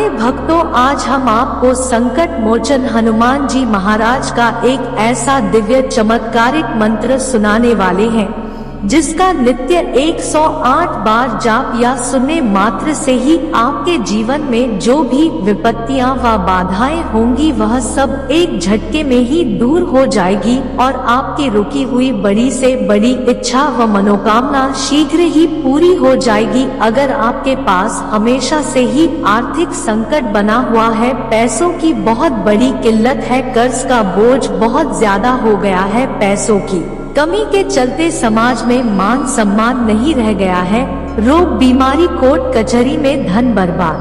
प्यारे भक्तों, आज हम आपको संकट मोचन हनुमान जी महाराज का एक ऐसा दिव्य चमत्कारिक मंत्र सुनाने वाले हैं जिसका नित्य 108 बार जाप या सुनने मात्र से ही आपके जीवन में जो भी विपत्तियां व बाधाएं होंगी वह सब एक झटके में ही दूर हो जाएगी और आपकी रुकी हुई बड़ी से बड़ी इच्छा व मनोकामना शीघ्र ही पूरी हो जाएगी। अगर आपके पास हमेशा से ही आर्थिक संकट बना हुआ है, पैसों की बहुत बड़ी किल्लत है, कर्ज का बोझ बहुत ज्यादा हो गया है, पैसों की कमी के चलते समाज में मान सम्मान नहीं रह गया है, रोग बीमारी कोर्ट कचहरी में धन बर्बाद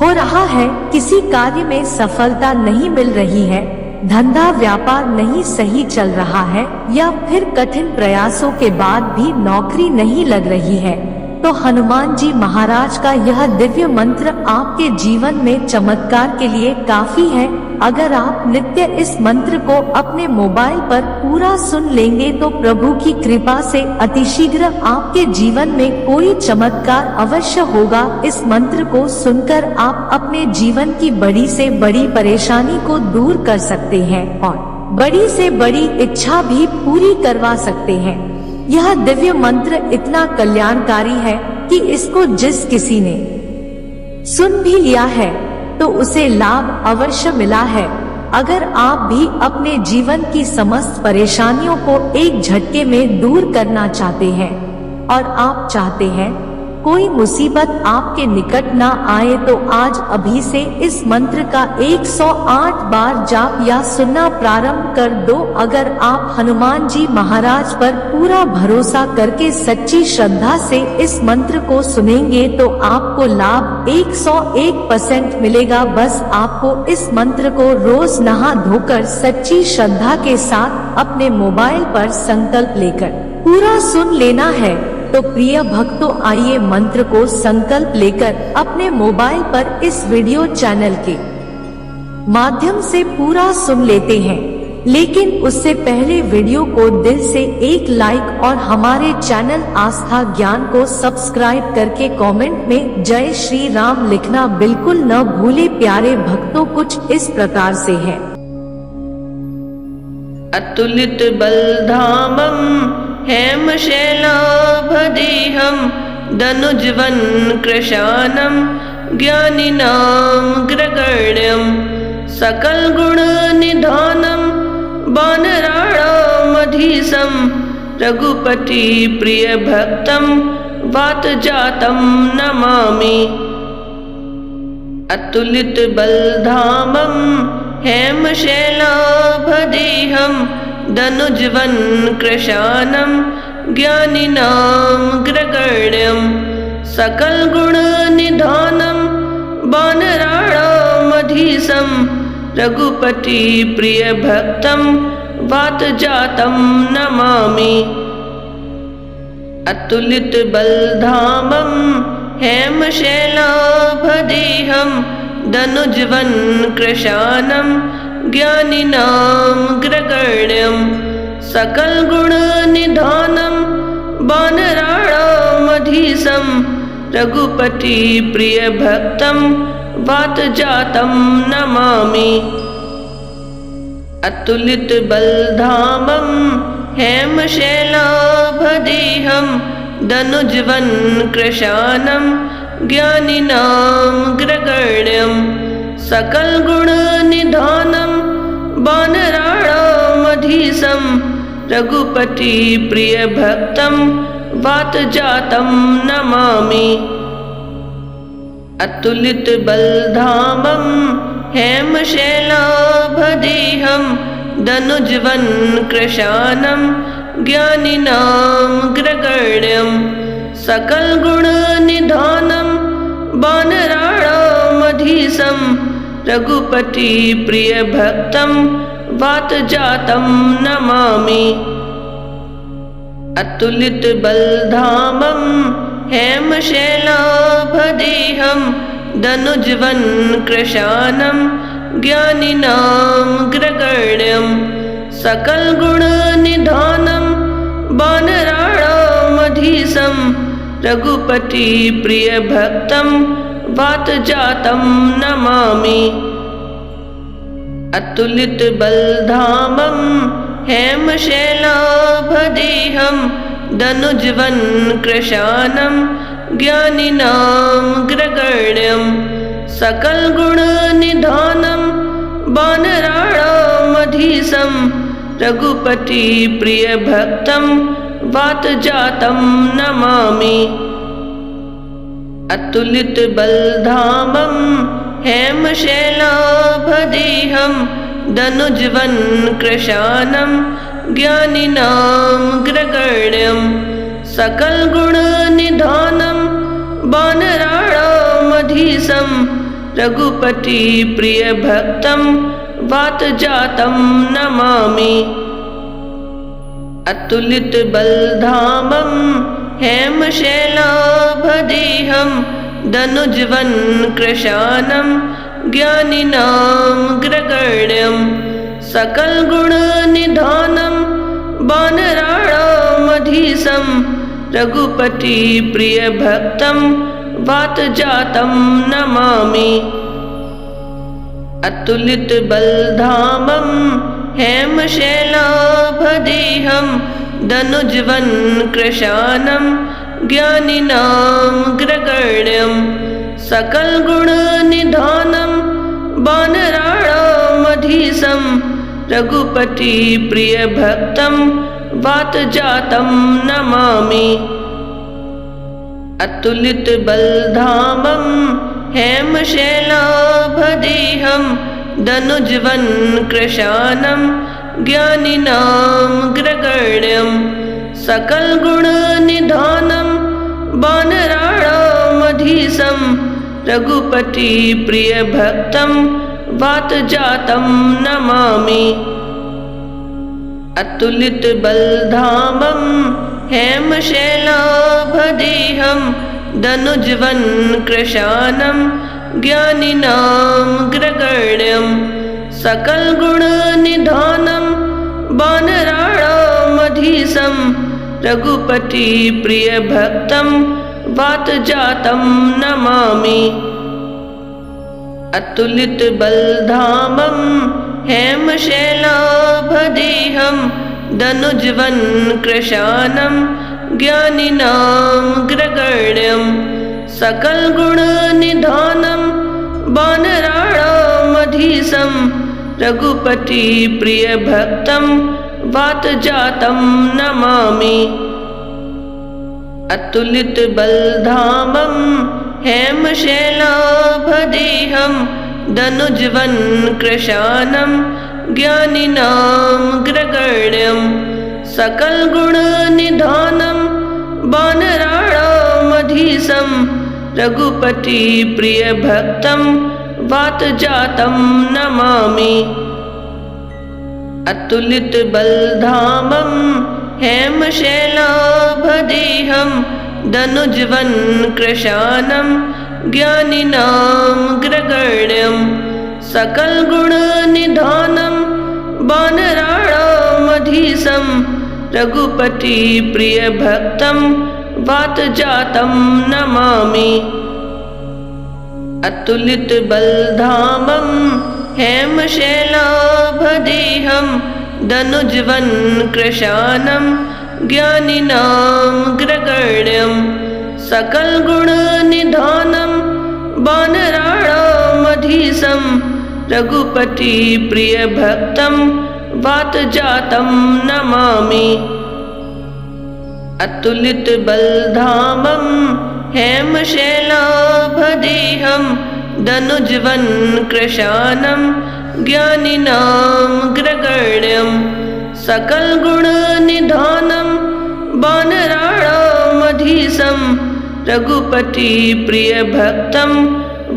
हो रहा है, किसी कार्य में सफलता नहीं मिल रही है, धंधा व्यापार नहीं सही चल रहा है या फिर कठिन प्रयासों के बाद भी नौकरी नहीं लग रही है, तो हनुमान जी महाराज का यह दिव्य मंत्र आपके जीवन में चमत्कार के लिए काफी है। अगर आप नित्य इस मंत्र को अपने मोबाइल पर पूरा सुन लेंगे तो प्रभु की कृपा से अतिशीघ्र आपके जीवन में कोई चमत्कार अवश्य होगा। इस मंत्र को सुनकर आप अपने जीवन की बड़ी से बड़ी परेशानी को दूर कर सकते हैं और बड़ी से बड़ी इच्छा भी पूरी करवा सकते हैं। यह दिव्य मंत्र इतना कल्याणकारी है कि इसको जिस किसी ने सुन भी लिया है तो उसे लाभ अवश्य मिला है। अगर आप भी अपने जीवन की समस्त परेशानियों को एक झटके में दूर करना चाहते हैं और आप चाहते हैं कोई मुसीबत आपके निकट ना आए तो आज अभी से इस मंत्र का 108 बार जाप या सुनना प्रारंभ कर दो। अगर आप हनुमान जी महाराज पर पूरा भरोसा करके सच्ची श्रद्धा से इस मंत्र को सुनेंगे तो आपको लाभ 101% मिलेगा। बस आपको इस मंत्र को रोज नहा धोकर सच्ची श्रद्धा के साथ अपने मोबाइल पर संकल्प लेकर पूरा सुन लेना है। तो प्रिय भक्तों, आइए मंत्र को संकल्प लेकर अपने मोबाइल पर इस वीडियो चैनल के माध्यम से पूरा सुन लेते हैं। लेकिन उससे पहले वीडियो को दिल से एक लाइक और हमारे चैनल आस्था ज्ञान को सब्सक्राइब करके कमेंट में जय श्री राम लिखना बिल्कुल न भूले। प्यारे भक्तों, कुछ इस प्रकार से है। अतुलित बलधामम हेमशैलाभदेहं दनुजवन कृशानं ज्ञानिनां ग्रगण्यं सकल गुण निधानं वानराणामधीशं रघुपति प्रिय भक्तं वातजातं नमामि। अतुलित बलधामं हेमशैलाभदेहं दनुजवन कृशानं ज्ञानिनां ग्रगण्यं सकल गुण निधानं वानराणामधीशं रघुपति प्रिय भक्तं वातजातं नमामि। अतुलित बलधामं हेमशैलाभदेहं दनुजवन कृशानं ज्ञानिनां ग्रगण्यं सकल गुण निधानं वानराणामधीशं रघुपति प्रिय भक्तं वातजातं नमामि। अतुलित बलधामं हेमशैलाभदेहं दनुजवन कृशानं ज्ञानिनां ग्रगण्यं सकल गुण निधानं वानराणामधीशं रघुपति प्रिय भक्तं वातजातं नमामि। अतुलित बलधामं हेमशैलाभदेहं दनुजवन कृशानं ज्ञानिनां ग्रगण्यं सकल गुण निधानं वानराणामधीशं रघुपति प्रिय भक्तं वातजातं नमामि। अतुलित बलधामं हेमशैलाभदेहं दनुजवन कृशानं ज्ञानिनां ग्रगण्यं सकल गुण निधानं वानराणामधीशं रघुपति प्रिय भक्तं वातजातं नमामि। अतुलित बलधामं हेमशैलाभदेहं दनुजवन कृशानं ज्ञानिनां ग्रगण्यं सकल गुण निधानं वानराणामधीशं रघुपति प्रिय भक्तं वातजातं नमामि। अतुलित बलधामं हेमशैलाभदेहं दनुजवन कृशानं ज्ञानिनां ग्रगण्यं सकल गुण निधानं वानराणामधीशं रघुपति प्रिय भक्तं वातजातं नमामि। अतुलित बलधामं हेमशैलाभदेहं दनुजवन कृशानं ज्ञानिनां ग्रगण्यं सकल गुण निधानं वानराणामधीशं रघुपति प्रिय भक्तं वातजातं नमामि। अतुलित बलधामं हेमशैलाभदेहं दनुजवन कृशानं ज्ञानिनां ग्रगण्यं सकल गुण निधानं वानराणामधीशं रघुपति प्रिय भक्तं वातजातं नमामि। अतुलित बलधामं हेमशैलाभदेहं दनुजवन कृशानं ज्ञानिनां ग्रगण्यं सकल गुण निधानं वानराणामधीशं रघुपति प्रिय भक्तं वातजातं नमामि। अतुलित बलधामं हेमशैलाभदेहं दनुजवन कृशानं ज्ञानिनां ग्रगण्यं सकल गुण निधानं वानराणामधीशं रघुपति प्रिय भक्तं वातजातं नमामि। अतुलित बलधामं हेमशैलाभदेहं दनुजवन कृशानं ज्ञानिनां ग्रगण्यं सकल गुण निधानं वानराणामधीशं रघुपति प्रिय भक्तं वातजातं नमामि। अतुलित बलधामं हेमशैलाभदेहं दनुजवन कृशानं ज्ञानिनां ग्रगण्यं सकल गुण निधानं वानराणामधीशं रघुपति प्रिय भक्तं वातजातं नमामि। अतुलित बलधामं हेमशैलाभदेहं दनुजवन कृशानं ज्ञानिनां ग्रगण्यं सकल गुण निधानं वानराणामधीशं रघुपति प्रिय भक्तं वातजातं नमामि। अतुलित बलधामं हेमशैलाभदेहं दनुजवन कृशानं ज्ञानिनां ग्रगण्यं सकल गुण निधानं वानराणामधीशं रघुपति प्रिय भक्तं वातजातं नमामि। अतुलित बलधामं हेमशैलाभदेहं दनुजवन कृशानं ज्ञानिनां ग्रगण्यं सकल गुण निधानं वानराणामधीशं रघुपति प्रिय भक्तं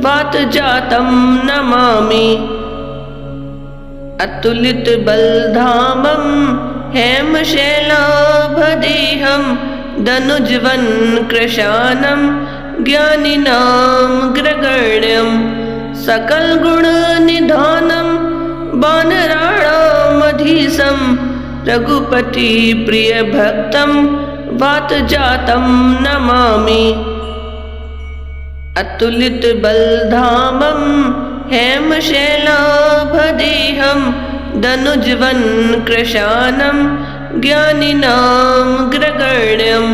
वातजातं नमामि। अतुलित बलधामं हेमशैलाभदेहं दनुजवन कृशानं ज्ञानिनां ग्रगण्यं सकल गुण निधानं वानराणामधीशं रघुपति प्रिय भक्तं वातजातं नमामि। अतुलितबलधामं हेमशैलाभदेहं दनुजवन्कृशानं ज्ञानिनामग्रगण्यं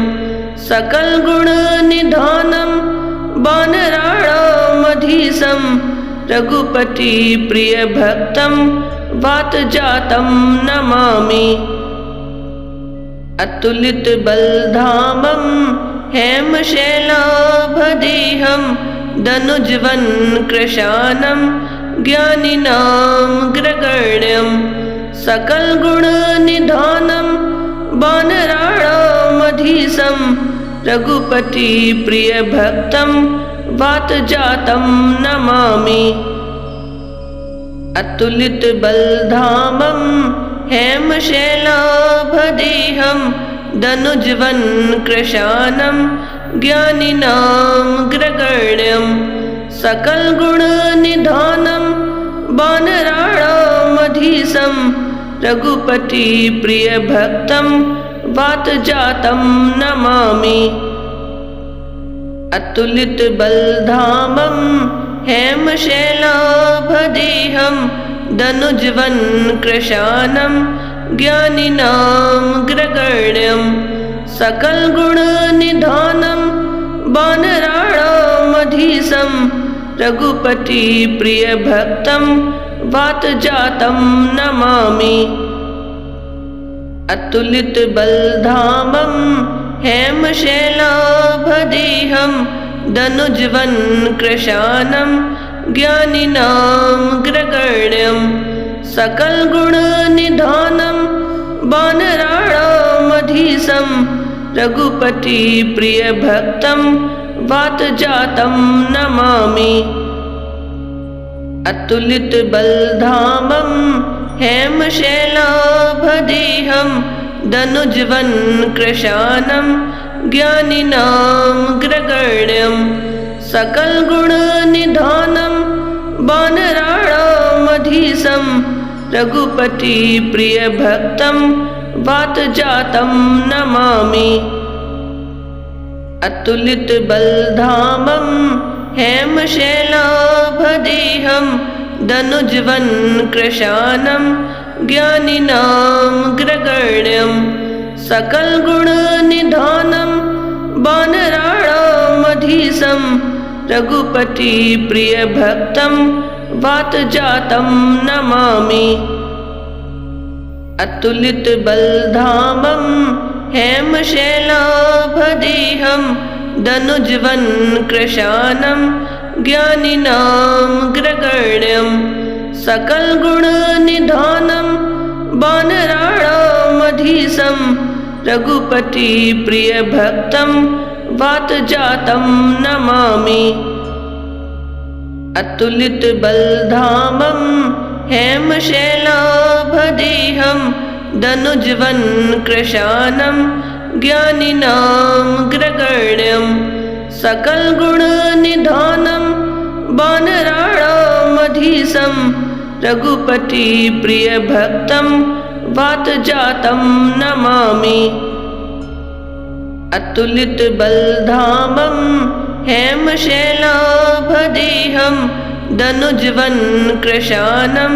सकलगुणनिधानं वानराणामधीशं रघुपतिप्रियभक्तं वातजातं नमामि। अतुलितबलधामं हेमशैलाभदेहं दनुजवन्कृशानं ज्ञानिनामग्रगण्यं सकलगुणनिधानं वानराणामधीशं रघुपतिप्रियभक्तं वातजातं नमामि। अतुलितबलधामं हेमशैलाभदेहं दनुजवन्कृशानं ज्ञानिनामग्रगण्यं सकलगुणनिधानं वानराणामधीशं रघुपतिप्रियभक्तं वातजातं नमामि। अतुलितबलधामं हेमशैलाभदेहं दनुजवन्कृशानं ज्ञानिनामग्रगण्यं सकलगुणनिधानं वानराणामधीशं रघुपतिप्रियभक्तं वातजातं नमामि। अतुलितबलधामं हेमशैलाभदेहं दनुजवन्कृशानं ज्ञानिनामग्रगण्यं सकलगुणनिधानं वानराणामधीशं रघुपतिप्रियभक्तं वातजातं नमामि। अतुलितबलधामं हेमशैलाभदेहं दनुजवन्कृशानं ज्ञानिनामग्रगण्यं सकलगुणनिधानं वानराणामधीशं रघुपतिप्रियभक्तं वातजातं नमामि। अतुलितबलधामं हेमशैलाभदेहं दनुजवन्कृशानं ज्ञानिनामग्रगण्यं सकलगुणनिधानं वानराणामधीशं रघुपतिप्रियभक्तं वातजातं नमामि। अतुलितबलधामं हेमशैलाभदेहं दनुजवन्कृशानं ज्ञानिनामग्रगण्यं सकलगुणनिधानं वानराणामधीशं रघुपतिप्रियभक्तं वातजातं नमामि। अतुलितबलधामं हेमशैलाभदेहं दनुजवन्कृशानं ज्ञानिनामग्रगण्यं सकलगुणनिधानं वानराणामधीशं रघुपतिप्रियभक्तं वातजातं नमामि। अतुलितबलधामं हेमशैलाभदेहं दनुजवन्कृशानं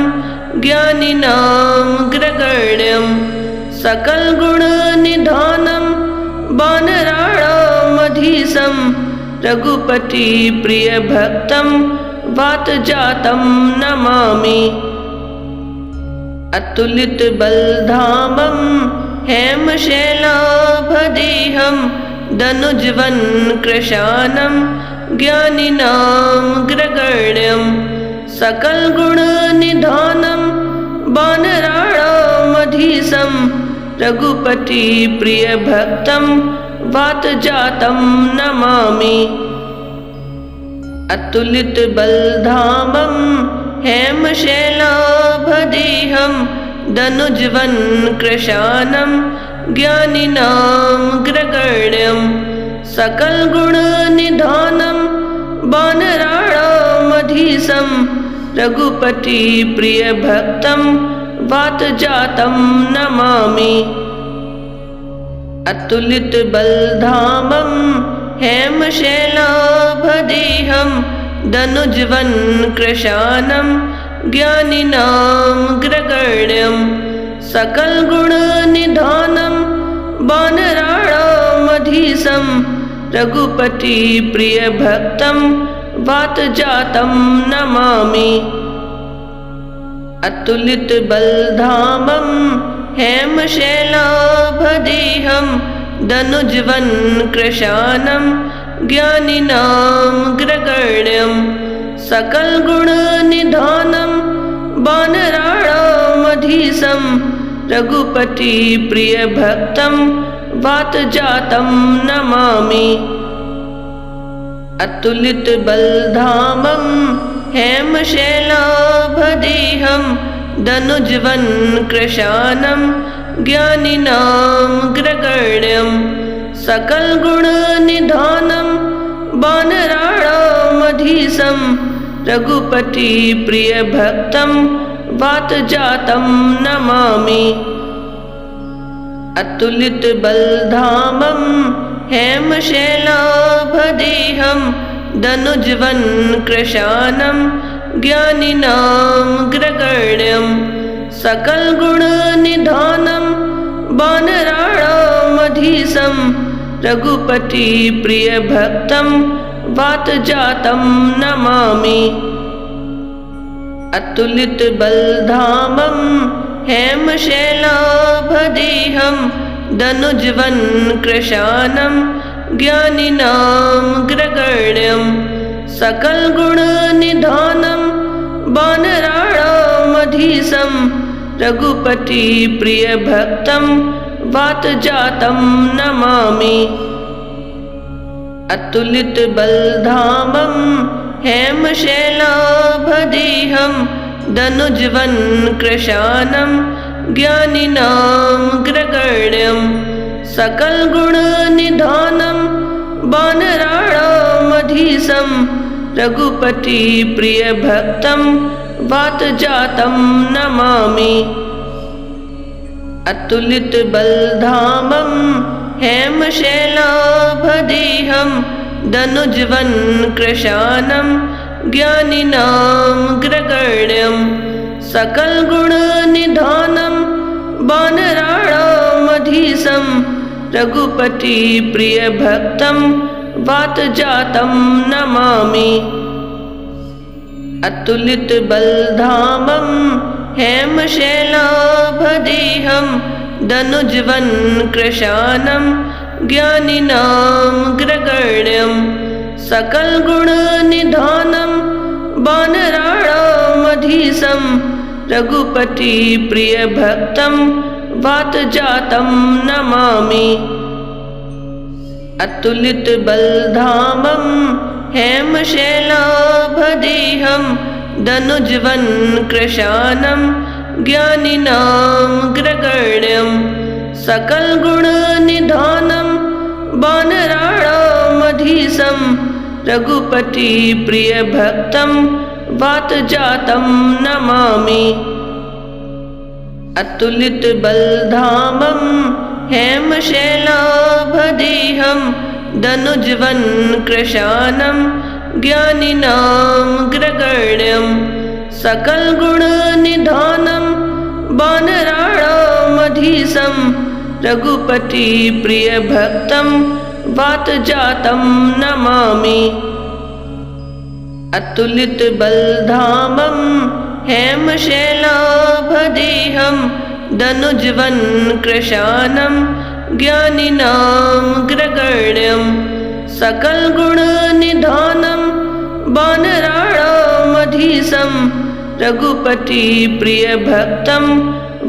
ज्ञानिनामग्रगण्यं सकलगुणनिधानं वानराणामधीशं रघुपतिप्रियभक्तं वातजातं नमामि। अतुलितबलधामं हेमशैलाभदेहं दनुजवन्कृशानं ज्ञानिनामग्रगण्यं सकलगुणनिधानं वानराणामधीशं रघुपतिप्रियभक्तं वातजातं नमामि। अतुलितबलधामं हेमशैलाभदेहं दनुजवन्कृशानं ज्ञानिनामग्रगण्यं सकलगुणनिधानं वानराणामधीशं रघुपतिप्रियभक्तं वातजातं नमामि। अतुलितबलधामं हेमशैलाभदेहं दनुज्वन् कृशानं ज्ञानिनामग्रगण्यं सकलगुणनिधानं वानराणामधीशं रघुपतिप्रियभक्तं वातजातं नमामि। अतुलितबलधामं हेमशैलाभदेहं दनुज्वन् कृशानं ज्ञानिनामग्रगण्यं सकलगुणनिधानं वानराणामधीशं रघुपतिप्रियभक्तं वातजातं नमामि। अतुलितबलधामं हेमशैलाभदेहं दनुज्वन् कृशानं ज्ञानिनामग्रगण्यं सकलगुणनिधानं वानराणामधीशं रघुपतिप्रियभक्तं वातजातं नमामि। अतुलितबलधामं हेमशैलाभदेहं दनुज्वन् कृशानं ज्ञानिनामग्रगण्यं सकलगुणनिधानं वानराणामधीशं रघुपतिप्रियभक्तं वातजातं नमामि। अतुलितबलधामं हेमशैलाभदेहं दनुज्वन् कृशानं ज्ञानिनामग्रगण्यं सकलगुणनिधानं वानराणामधीशं रघुपतिप्रियभक्तं वातजातं नमामि। अतुलितबलधामं हेमशैलाभदेहं दनुज्वन् कृशानं ज्ञानिनामग्रगण्यं सकलगुणनिधानं वानराणामधीशं रघुपतिप्रियभक्तं वातजातं नमामि। अतुलितबलधामं हेमशैलाभदेहं दनुज्वन् कृशानं ज्ञानिनामग्रगण्यं सकलगुणनिधानं वानराणामधीशं रघुपतिप्रियभक्तं वातजातं नमामि। अतुलितबलधामं हेमशैलाभदेहं दनुज्वन् कृशानं ज्ञानिनामग्रगण्यं सकलगुणनिधानं वानराणामधीशं रघुपतिप्रियभक्तं वातजातं नमामि। अतुलितबलधामं हेमशैलाभदेहं दनुज्वन् कृशानं ज्ञानिनामग्रगण्यं सकलगुणनिधानं वानराणामधीशं रघुपतिप्रियभक्तं वातजातं नमामि। अतुलितबलधामं हेमशैलाभदेहं दनुज्वन् कृशानं ज्ञानिनामग्रगण्यं सकलगुणनिधानं वानराणामधीशं रघुपतिप्रियभक्तं वातजातं नमामि। अतुलितबलधामं हेमशैलाभदेहं दनुज्वन् कृशानं ज्ञानिनामग्रगण्यं सकलगुणनिधानं वानराणामधीशं रघुपतिप्रियभक्तं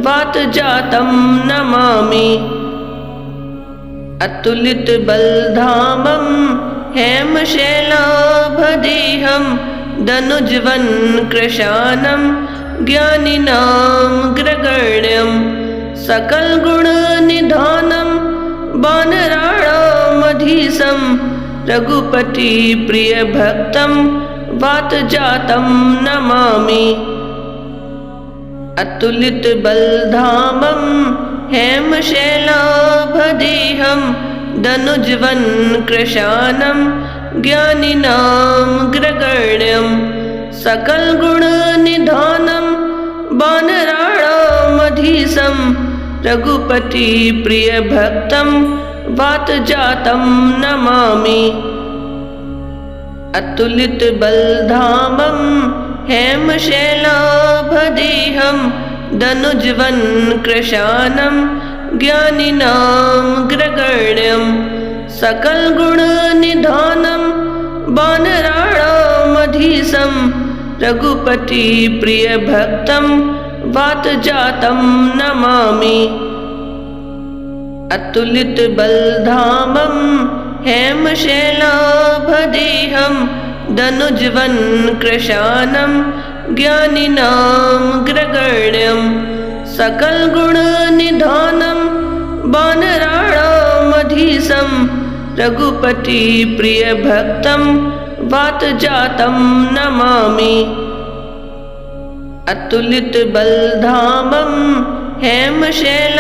वातजातं नमामि। अतुलितबलधामं हेमशैलाभदेहं दनुज्वन् कृशानं ज्ञानिनामग्रगण्यं सकलगुणनिधानं वानराणामधीशं रघुपतिप्रियभक्तं वातजातं नमामि। अतुलितबलधामं हेमशैलाभदेहं धनुजवन् कृशानं ज्ञानिनामग्रगण्यं सकलगुणनिधानं वानराणामधीशं रघुपतिप्रियभक्तं वातजातं नमामि। अतुलितबलधामं हेमशैलाभदेहं धनुजवन् कृशानं ज्ञानिनामग्रगण्यं सकलगुणनिधानं वानराणामधीशं रघुपतिप्रियभक्तं वातजातं नमामि। अतुलितबलधामं हेमशैलाभदेहं धनुजवन् कृशानं ज्ञानिनामग्रगण्यं सकलगुणनिधानं वानराणामधीशं रघुपतिप्रियभक्तं वातजातं नमामि। अतुलितबलधामं हेमशैलाभदेहं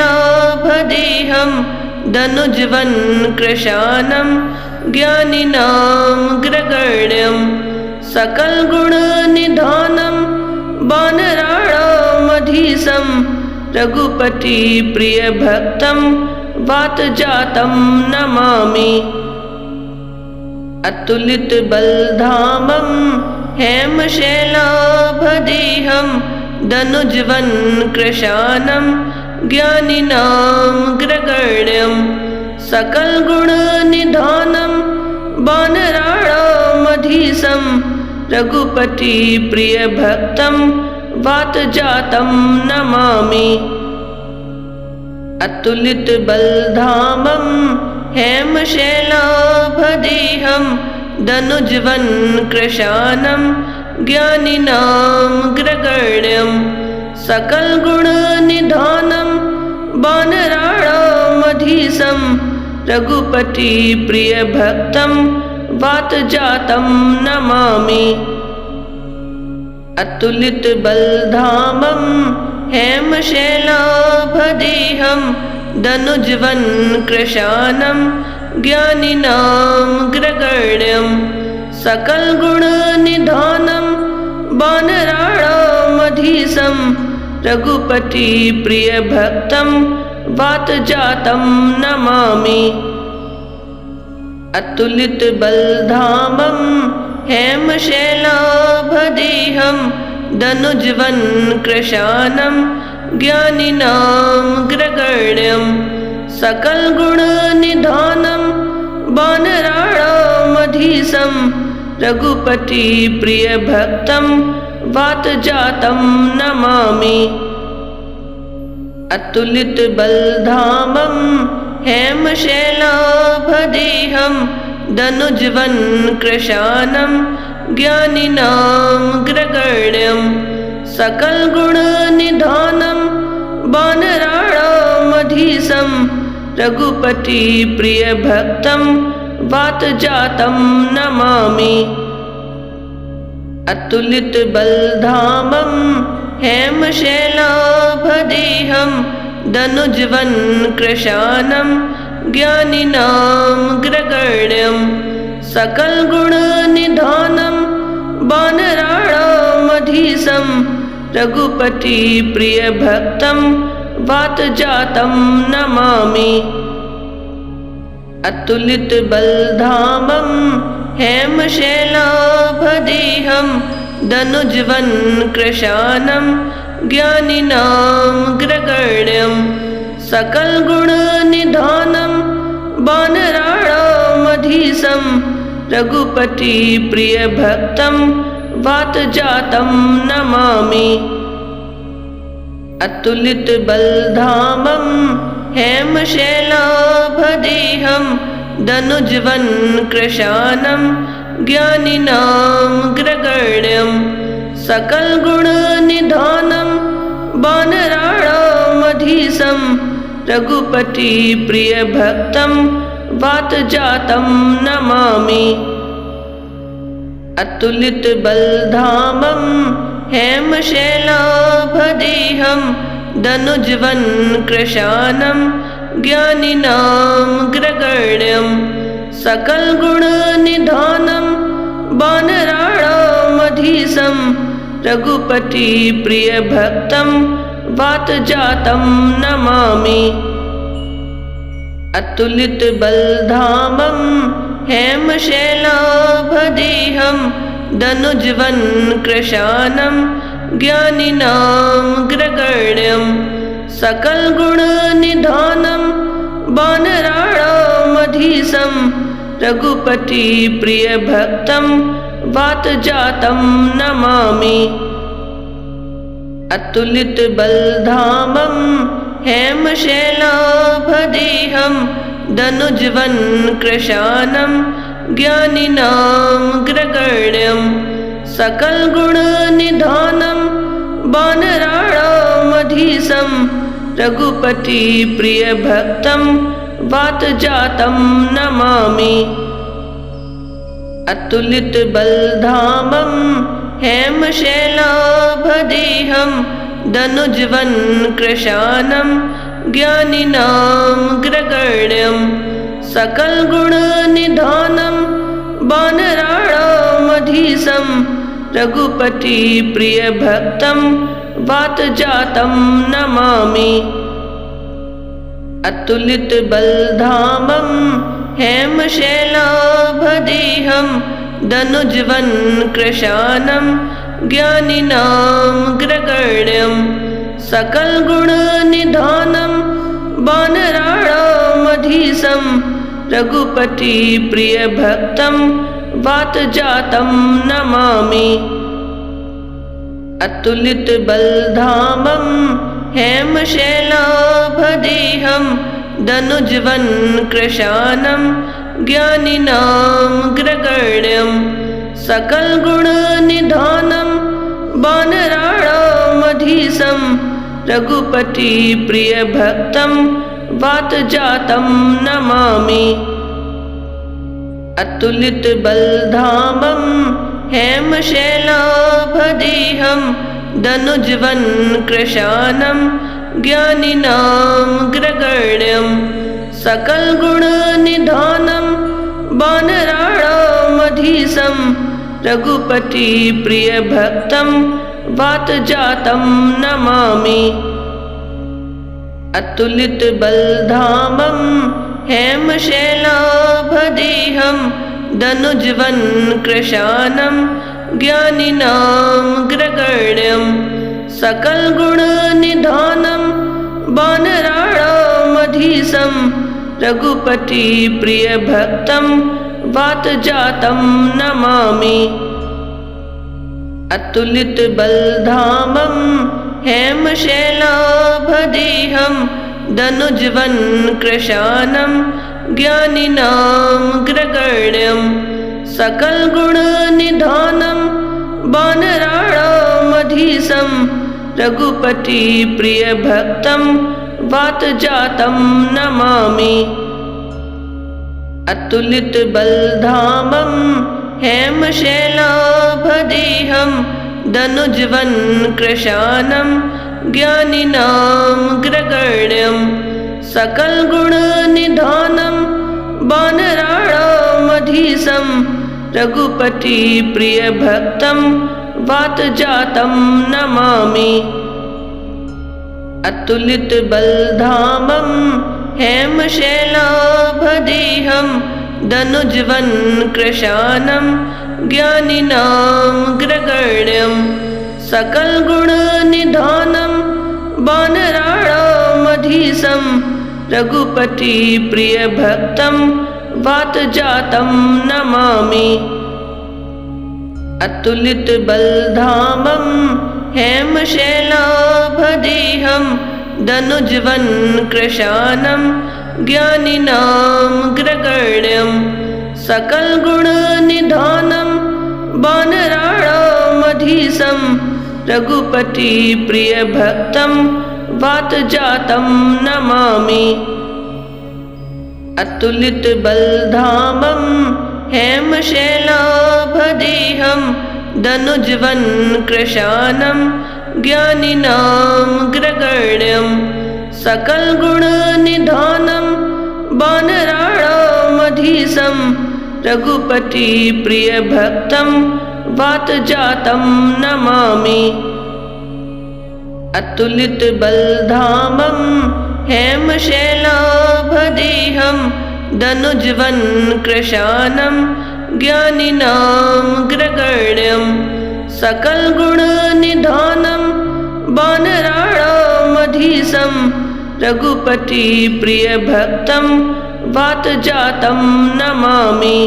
धनुजवन् कृशानं ज्ञानिनामग्रगण्यं सकलगुणनिधानं वानराणामधीशं रघुपतिप्रियभक्तं वातजातं नमामि। अतुलितबलधामं हेमशैलाभदेहं धनुजवन् कृशानं ज्ञानिनामग्रगण्यं सकलगुणनिधानं वानराणामधीशं रघुपतिप्रियभक्तं वातजातं नमामि। अतुलितबलधामं हेमशैलाभदेहं धनुजवन् कृशानं ज्ञानिनामग्रगण्यं सकलगुणनिधानं वानराणामधीशं रघुपतिप्रियभक्तं वातजातं नमामि। अतुलितबलधामं हेमशैलाभदेहं धनुजवन् कृशानं ज्ञानिनामग्रगण्यं सकलगुणनिधानं वानराणामधीशं रघुपतिप्रियभक्तं वातजातं नमामि। अतुलितबलधामं हेमशैलाभदेहं धनुजवन् कृशानं ज्ञानिनामग्रगण्यं सकलगुणनिधानं वानराणामधीशं रघुपतिप्रियभक्तं वातजातं नमामि। अतुलितबलधामं हेमशैलाभदेहं धनुजवन् कृशानं ज्ञानिनामग्रगण्यं सकलगुणनिधानं वानराणामधीशं रघुपतिप्रियभक्तं वातजातं नमामि। अतुलितबलधामं हेमशैलाभदेहं धनुजवन् कृशानं ज्ञानिनामग्रगण्यं सकलगुणनिधानं वानराणामधीशं रघुपतिप्रियभक्तं वातजातं नमामि। अतुलितबलधामं हेमशैलाभदेहं धनुजवन् कृशानं ज्ञानिनामग्रगण्यं सकलगुणनिधानं वानराणामधीशं रघुपतिप्रियभक्तं वातजातं नमामि। अतुलितबलधामं हेमशैलाभदेहं धनुजवन् कृशानं ज्ञानिनामग्रगण्यं सकलगुणनिधानं वानराणामधीशं रघुपतिप्रियभक्तं वातजातं नमामि। अतुलितबलधामं हेमशैलाभदेहं धनुजवन् कृशानं ज्ञानिनामग्रगण्यं सकलगुणनिधानं वानराणामधीशं रघुपतिप्रियभक्तं वातजातं नमामि। अतुलितबलधामं हेमशैलाभदेहं दनुजवनकृशानं ज्ञानिनां ग्रगण्यं सकलगुणनिधानं वानराणामधीशं रघुपतिप्रियभक्तं वातजातं नमामि। अतुलितबलधामं हेमशैलाभदेहं दनुजवनकृशानं ज्ञानिनां ग्रगण्यं सकलगुणनिधानं वानराणामधीशं रघुपतिप्रियभक्तं वातजातं नमामि। अतुलितबलधामं हेमशैलाभदेहं दनुजवनकृशानं ज्ञानिनां ग्रगण्यं सकलगुणनिधानं वानराणामधीशं रघुपतिप्रियभक्तं वातजातं नमामि। अतुलितबलधामं हेमशैलाभदेहं दनुजवनकृशानं ज्ञानिनां ग्रगण्यं सकलगुणनिधानं वानराणामधीशं रघुपतिप्रियभक्तं वातजातं नमामि। अतुलितबलधामं हेमशैलाभदेहं दनुजवनकृशानं ज्ञानिनां ग्रगण्यं सकलगुणनिधानं वानराणामधीशं रघुपतिप्रियभक्तं वातजातं नमामि। अतुलितबलधामं हेमशैलाभदेहं दनुजवनकृशानं ज्ञानिनां ग्रगण्यं सकलगुणनिधानं वानराणामधीशं रघुपतिप्रियभक्तं वातजातं नमामि। अतुलितबलधामं हेमशैलाभदेहं दनुजवनकृशानं ज्ञानिनां ग्रगण्यं सकलगुणनिधानं वानराणामधीशं रघुपतिप्रियभक्तं वातजातं नमामि। अतुलितबलधामं हेमशैलाभदेहं दनुजवनकृशानं ज्ञानिनां ग्रगण्यं सकलगुणनिधानं वानराणामधीशं रघुपतिप्रियभक्तं वातजातं नमामि। अतुलितबलधामं हेमशैलाभदेहं दनुजवनकृशानं ज्ञानिनां ग्रगण्यं सकलगुणनिधानं वानराणामधीशं रघुपतिप्रियभक्तं वातजातं नमामि। अतुलितबलधामं हेमशैलाभदेहं दनुजवनकृशानं ज्ञानिनां ग्रगण्यं सकलगुणनिधानं वानराणामधीशं रघुपतिप्रियभक्तं वातजातं नमामि। अतुलितबलधामं हेमशैलाभदेहं दनुजवनकृशानं ज्ञानिनां ग्रगण्यं सकलगुणनिधानं वानराणामधीशं रघुपतिप्रियभक्तं वातजातं नमामि। अतुलितबलधामं हेमशैलाभदेहं दनुजवनकृशानं ज्ञानिनां ग्रगण्यं सकलगुणनिधानं वानराणामधीशं राणामधीशं रघुपति प्रियभक्तं वातजातं नमामि। अतुलित बलधामं हेमशैलाभदेहं दनुजवन कृशानं ज्ञानिनामग्रगण्यं सकलगुणनिधानं वानराणामधीशं रघुपति प्रियभक्तं वातजातं नमामि।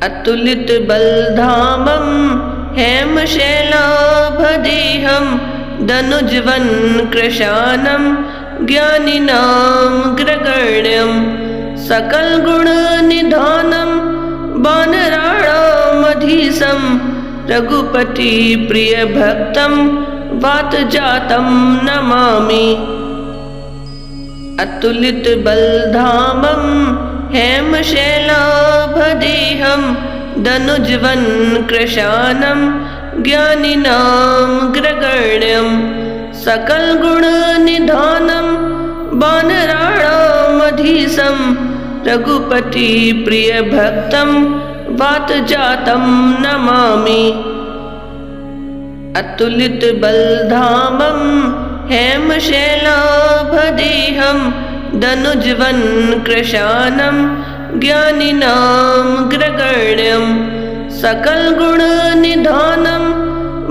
अतुलित बलधामं हेमशैलाभदेहं दनुजवन कृशानं ज्ञानिनामग्रगण्यं सकलगुणनिधानं वानराणामधीशं रघुपति प्रियभक्तं वातजातं नमामि। अतुलित बलधामं हेमशैलाभदेहं दनुजवन कृशानं ज्ञानिनामग्रगण्यं सकलगुणनिधानं वानराणामधीशं रघुपति प्रियभक्तं वातजातं नमामि। अतुलित बलधामं हेमशैलाभदेहं दनुजवन कृशानं ज्ञानिनामग्रगण्यं सकलगुणनिधानं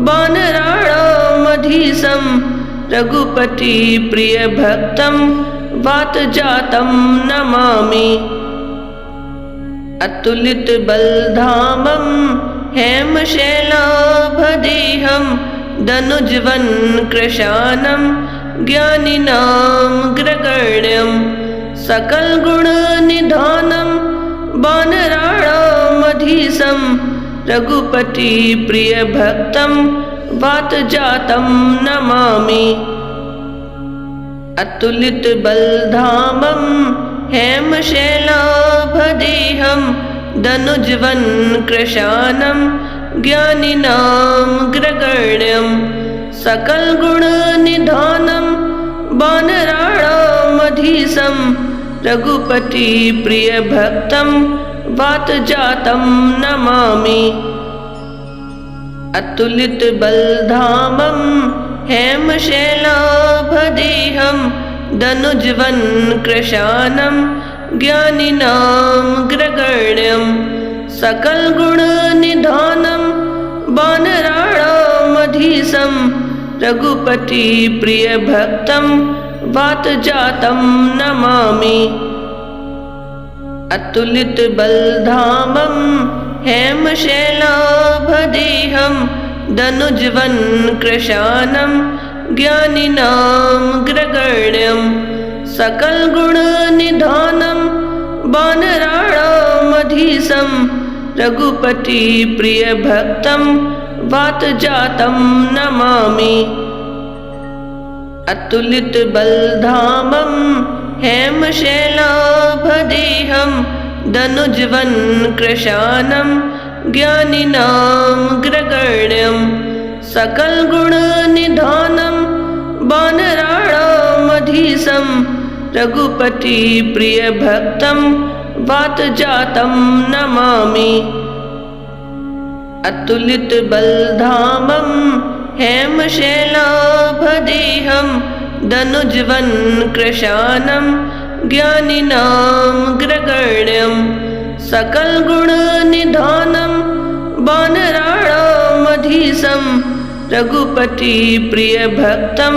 वानराणामधीशं रघुपति प्रियभक्तं वातजातं नमामि। अतुलित बलधामं हेमशैलाभदेहं दनुजवन कृशानं ज्ञानिनामग्रगण्यं सकलगुणनिधानं वानराणामधीशं रघुपति प्रियभक्तं वातजातं नमामि। अतुलित बलधामं हेमशैलाभदेहं दनुजवन कृशानं ज्ञानिनामग्रगण्यं सकलगुणनिधानं वानराणामधीशं रघुपति प्रियभक्तं वातजातं नमामि। अतुलित बलधामं हेमशैलाभदेहं दनुजवन कृशानं ज्ञानिनामग्रगण्यं सकलगुणनिधानं वानराणामधीशं रघुपति प्रियभक्तं वातजातं नमामि। अतुलित बलधामं हेमशैलाभदेहं दनुजवन कृशानं ज्ञानिनामग्रगण्यं सकलगुणनिधानं वानराणामधीशं रघुपति प्रियभक्तं वातजातं नमामि। अतुलित बलधामं हेमशैलाभदेहं दनुजवन कृशानं ज्ञानिनामग्रगण्यं सकलगुणनिधानं वानराणामधीशं रघुपति प्रियभक्तं वातजातं नमामि। अतुलित बलधामं हेमशैलाभदेहं दनुजवन कृशानं ज्ञानिनामग्रगण्यं सकलगुणनिधानं वानराणामधीशं रघुपति प्रियभक्तं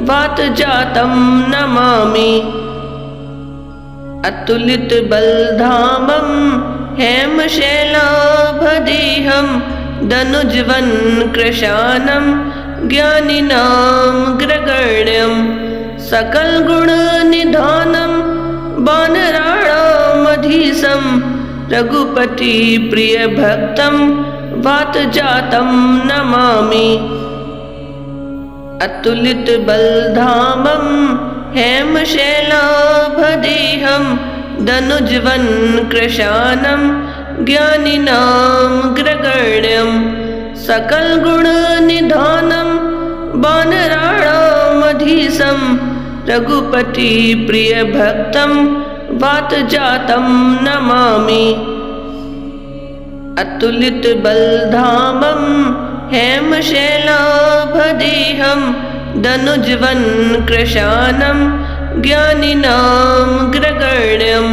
वातजातं नमामि। अतुलित बलधामं हेमशैलाभदेहं दनुजवन कृशानं ज्ञानिनामग्रगण्यं सकलगुणनिधानं वानराणामधीशं रघुपति प्रियभक्तं वातजातं नमामि। अतुलित बलधामं हेमशैलाभदेहं दनुजवन कृशानं ज्ञानिनामग्रगण्यं सकलगुणनिधानं वानराणामधीशं रघुपति प्रियभक्तं वातजातं नमामि। अतुलितबलधामं हेमशैलाभदेहं दनुजवनकृशानं ज्ञानिनां ग्रगण्यं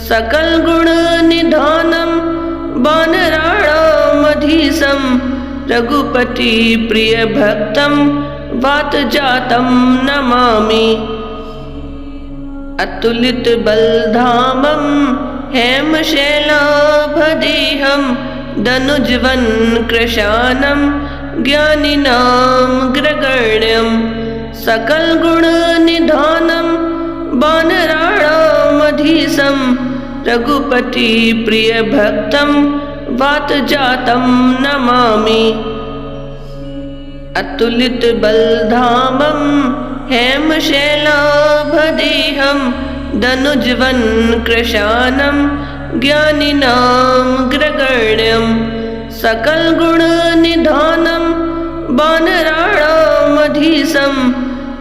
सकलगुणनिधानं वानराणामधीशं रघुपतिप्रियभक्तं वातजातं नमामि। अतुलितबलधामं हेमशैलाभदेहं दनुजवनकृशानं ज्ञानिनां ग्रगण्यं सकलगुणनिधानं वानराणामधीशं रघुपतिप्रियभक्तं वातजातं नमामि। अतुलितबलधामं हेमशैलाभदेहं दनुजवनकृशानं ज्ञानिनां ग्रगण्यं सकलगुणनिधानं वानराणामधीशं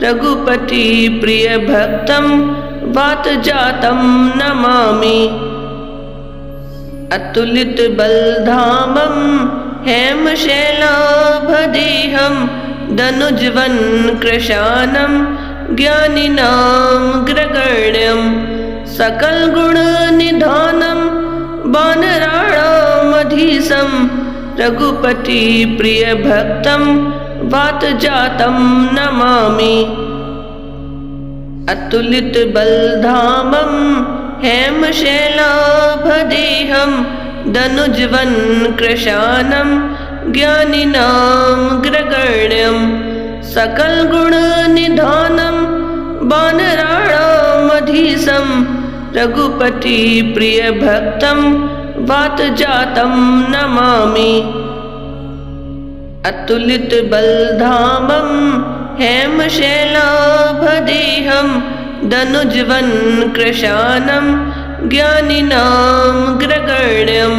रघुपतिप्रियभक्तं वातजातं नमामि। अतुलितबलधामं हेमशैलाभदेहं दनुजवनकृशानं ज्ञानिनां ग्रगण्यं सकलगुणनिधानं वानराणामधीशं रघुपतिप्रियभक्तं वातजातं नमामि। अतुलितबलधामं हेमशैलाभदेहं दनुजवनकृशानं ज्ञानिनां ग्रगण्यं सकलगुणनिधानं वानराणामधीशं रघुपतिप्रियभक्तं वातजातं नमामि। अतुलितबलधामं हेमशैलाभदेहं दनुजवनकृशानं ज्ञानिनां ग्रगण्यं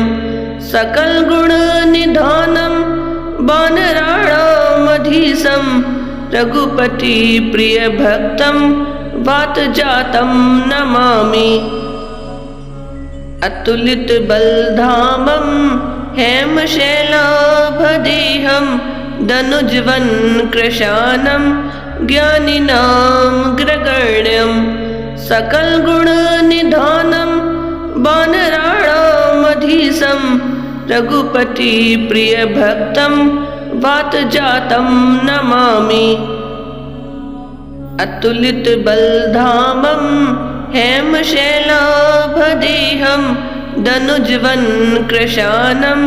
सकलगुणनिधानं वानराणामधीशं रघुपतिप्रियभक्तं वातजातं नमामि। अतुलितबलधामं हेमशैलाभदेहं दनुजवनकृशानं ज्ञानिनां ग्रगण्यं सकलगुणनिधानं वानराणामधीशं रघुपतिप्रियभक्तं वातजातं नमामि। अतुलितबलधामं हेमशैलाभदेहं दनुजवनकृशानं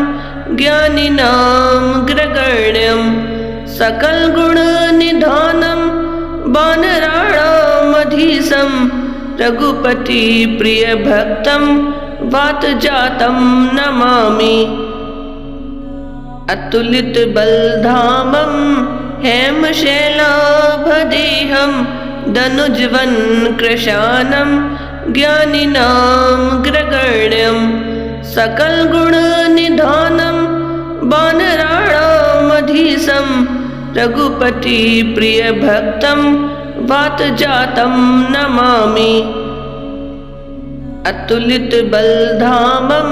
ज्ञानिनां ग्रगण्यं सकलगुणनिधानं वानराणामधीशं रघुपतिप्रियभक्तं वातजातं नमामि। अतुलितबलधामं हेमशैलाभदेहं दनुजवनकृशानं ज्ञानिनां ग्रगण्यं सकलगुणनिधानं वानराणामधीशं रघुपतिप्रियभक्तं वातजातं नमामि। अतुलितबलधामं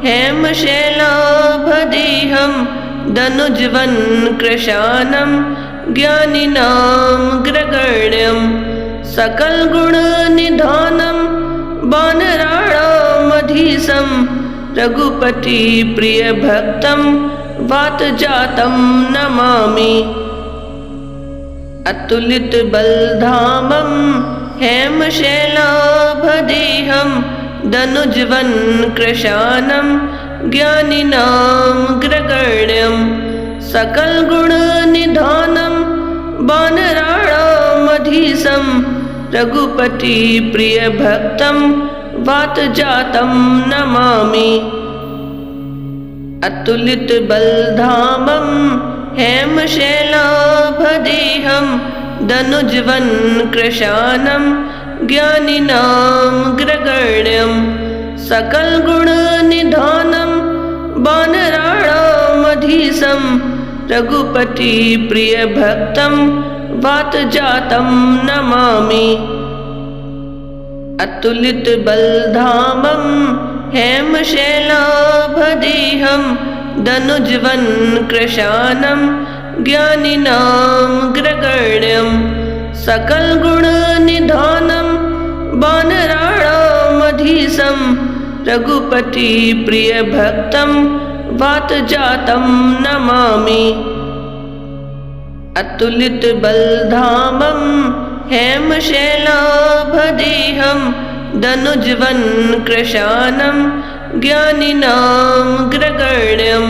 हेमशैलाभदेहं दनुजवनकृशानं ज्ञानिनां ग्रगण्यं सकलगुणनिधानं वानराणामधीशं रघुपतिप्रियभक्तं वातजातं नमामि। अतुलितबलधामं हेमशैलाभदेहं दनुजवनकृशानं ज्ञानिनां ग्रगण्यं सकलगुणनिधानं वानराणामधीशं रघुपतिप्रियभक्तं वातजातं नमामि। अतुलितबलधामं हेमशैलाभदेहं दनुजवनकृशानं ज्ञानिनां ग्रगण्यं सकलगुणनिधानं वानराणामधीशं रघुपतिप्रियभक्तं वातजातं नमामि। अतुलित बलधामं हेमशैलाभदेहं दनुज्वन कृशानं ज्ञानिनामग्रगण्यं सकलगुणनिधानं वानराणामधीशं रघुपतिप्रियभक्तं वातजातं नमामि। अतुलित बलधामं हेमशैलाभदेहं दनुज्वन कृशानं ज्ञानिनामग्रगण्यं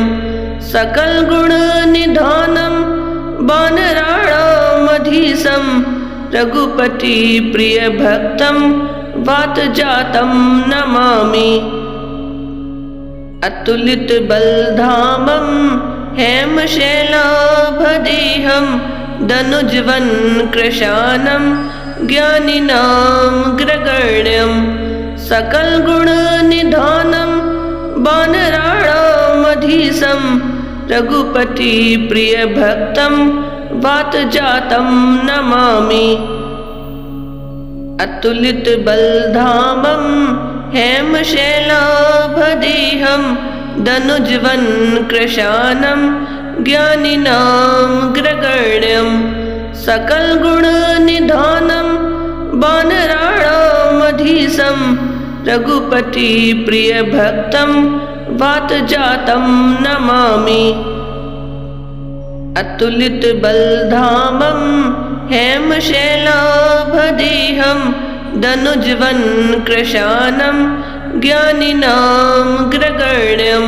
सकलगुणनिधानं वानराणामधीशं रघुपतिप्रियभक्तं वातजातं नमामि। अतुलित बलधामं हेमशैलाभदेहं दनुज्वन कृशानं ज्ञानिनामग्रगण्यं सकलगुणनिधानं वानराणामधीशं रघुपतिप्रियभक्तं वातजातं नमामि। अतुलित बलधामं हेमशैलाभदेहं दनुज्वन कृशानं ज्ञानिनामग्रगण्यं सकलगुणनिधानं वानराणामधीशं रघुपतिप्रियभक्तं वातजातं नमामि। अतुलित बलधामं हेमशैलाभदेहं दनुज्वन कृशानं ज्ञानिनामग्रगण्यं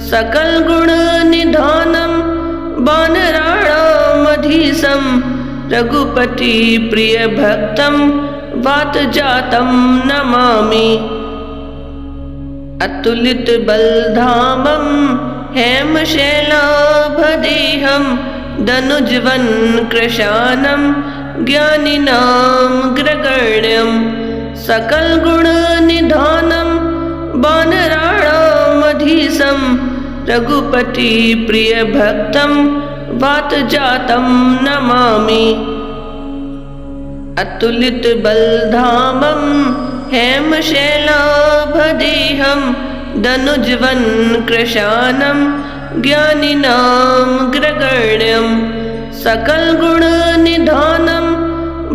सकलगुणनिधानं वानराणामधीशं रघुपतिप्रियभक्तं वातजातं नमामि। अतुलित बलधामं हेमशैलाभदेहं दनुज्वन कृशानं ज्ञानिनामग्रगण्यं सकलगुणनिधानं वानराणामधीशं रघुपतिप्रियभक्तं वातजातं नमामि। अतुलित बलधामं हेमशैलाभदेहं दनुज्वन कृशानं ज्ञानिनामग्रगण्यं सकलगुणनिधानं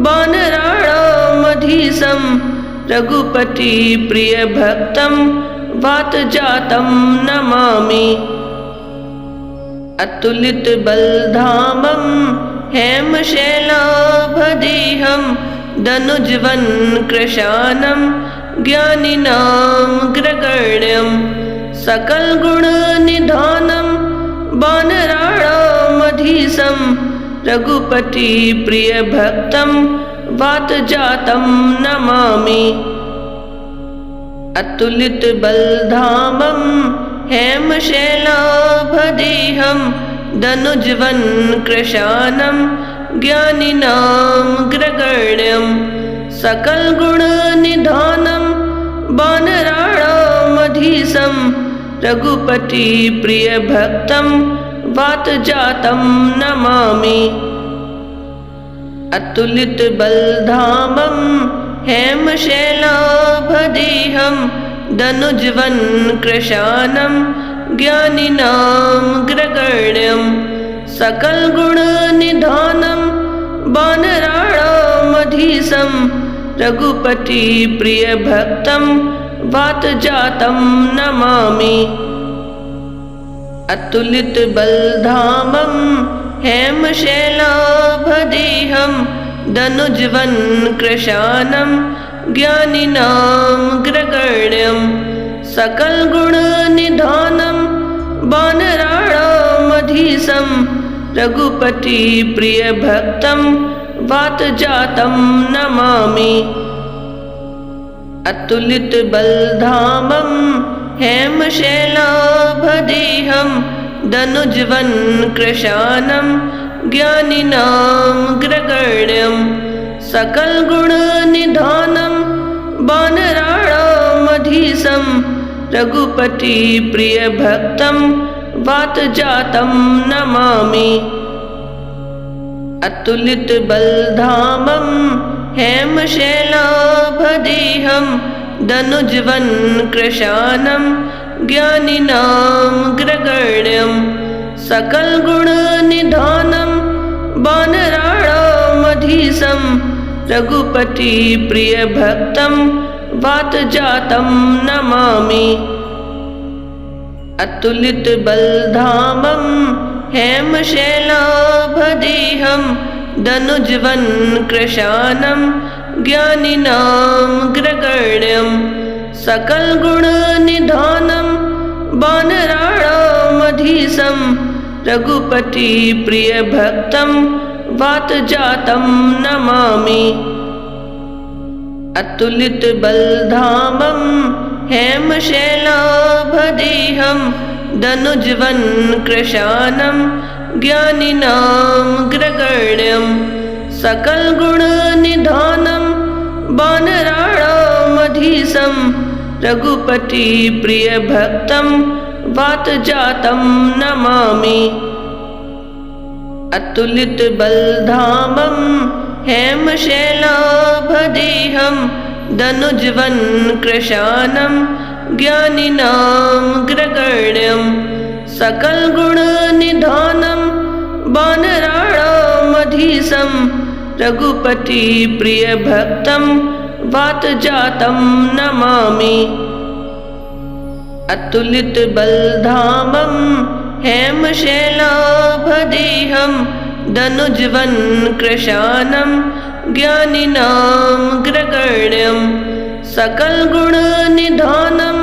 वानराणामधीशं रघुपतिप्रियभक्तं वातजातं नमामि। अतुलित बलधामं हेमशैलाभदेहं दनुज्वन कृशानं ज्ञानिनामग्रगण्यं सकलगुणनिधानं वानराणामधीशं रघुपतिप्रियभक्तं वातजातं नमामि। अतुलित बलधामं हेमशैलाभदेहं दनुज्वन कृशानं ज्ञानिनामग्रगण्यं सकलगुणनिधानं वानराणामधीशं रघुपतिप्रियभक्तं वातजातं नमामि। अतुलित बलधामं हेमशैलाभदेहं दनुज्वन कृशानं ज्ञानिनामग्रगण्यं सकलगुणनिधानं वानराणामधीशं रघुपतिप्रियभक्तं वातजातं नमामि। अतुलित बलधामं हेमशैलाभदेहं दनुज्वन कृशानं ज्ञानिनामग्रगण्यं सकलगुणनिधानं वानराणामधीशं रघुपतिप्रियभक्तं वातजातं नमामि। अतुलित बलधामं हेमशैलाभदेहं दनुज्वन कृशानं ज्ञानिनामग्रगण्यं सकलगुणनिधानं वानराणामधीशं रघुपतिप्रियभक्तं वातजातं नमामि। अतुलित बलधामं हेमशैलाभदेहं दनुज्वन् कृशानं ज्ञानिनामग्रगण्यं सकलगुणनिधानं वानराणामधीशं रघुपतिप्रियभक्तं वातजातं नमामि। अतुलितबलधामं हेमशैलाभदेहं दनुज्वन् कृशानं ज्ञानिनामग्रगण्यं सकलगुणनिधानं वानराणामधीशं रघुपतिप्रियभक्तं वातजातं नमामि। अतुलितबलधामं हेमशैलाभदेहं दनुज्वन् कृशानं ज्ञानिनामग्रगण्यं सकलगुणनिधानं वानराणामधीशं रघुपतिप्रियभक्तं वातजातं नमामि। अतुलितबलधामं हेमशैलाभदेहं दनुज्वन् कृशानं ज्ञानिनामग्रगण्यं सकलगुणनिधानं वानराणामधीशं रघुपतिप्रियभक्तं वातजातं नमामि। अतुलितबलधामं हेमशैलाभदेहं दनुज्वन् कृशानं ज्ञानिनामग्रगण्यं सकलगुणनिधानं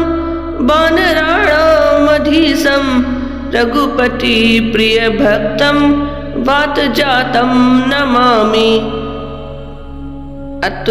वानराणामधीशं रघुपतिप्रियभक्तं वातजातं नमामि।